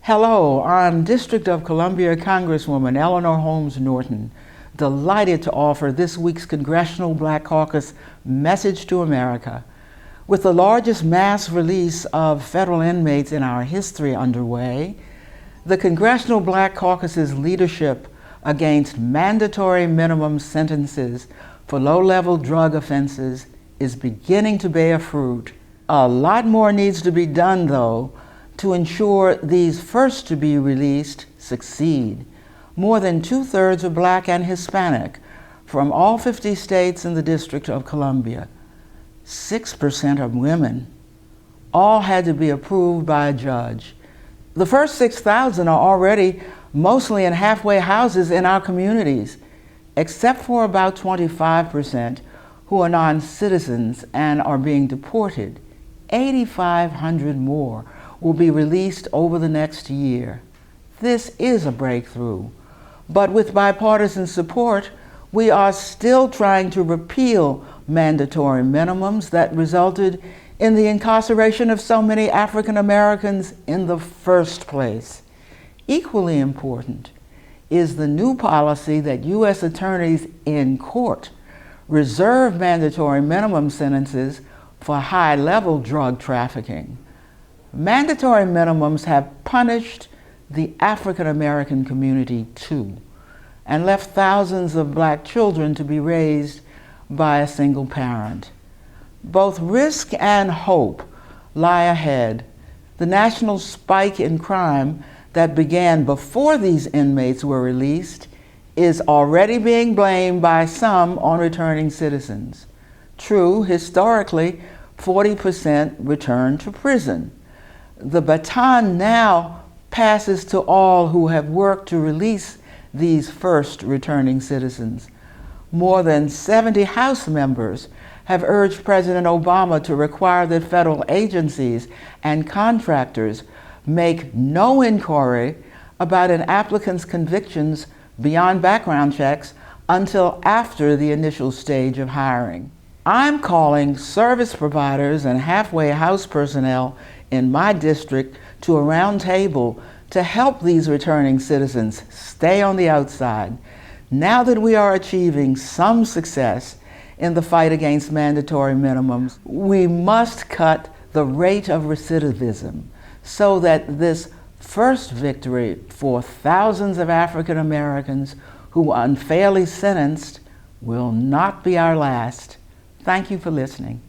Hello, I'm District of Columbia Congresswoman Eleanor Holmes Norton, delighted to offer this week's Congressional Black Caucus Message to America. With the largest mass release of federal inmates in our history underway, the Congressional Black Caucus's leadership against mandatory minimum sentences for low-level drug offenses is beginning to bear fruit. A lot more needs to be done, though, to ensure these first to be released succeed. More than 2/3 are Black and Hispanic from all 50 states in the District of Columbia. 6% are women. All had to be approved by a judge. The first 6,000 are already mostly in halfway houses in our communities, except for about 25% who are non-citizens and are being deported. 8,500 more will be released over the next year. This is a breakthrough, but with bipartisan support, we are still trying to repeal mandatory minimums that resulted in the incarceration of so many African Americans in the first place. Equally important is the new policy that U.S. attorneys in court reserve mandatory minimum sentences for high-level drug trafficking. Mandatory minimums have punished the African American community too, and left thousands of Black children to be raised by a single parent. Both risk and hope lie ahead. The national spike in crime that began before these inmates were released is already being blamed by some on returning citizens. True, historically, 40% return to prison. The baton now passes to all who have worked to release these first returning citizens. More than 70 House members have urged President Obama to require that federal agencies and contractors make no inquiry about an applicant's convictions beyond background checks until after the initial stage of hiring. I'm calling service providers and halfway house personnel in my district to a round table to help these returning citizens stay on the outside. Now that we are achieving some success in the fight against mandatory minimums, we must cut the rate of recidivism so that this first victory for thousands of African Americans who were unfairly sentenced will not be our last. Thank you for listening.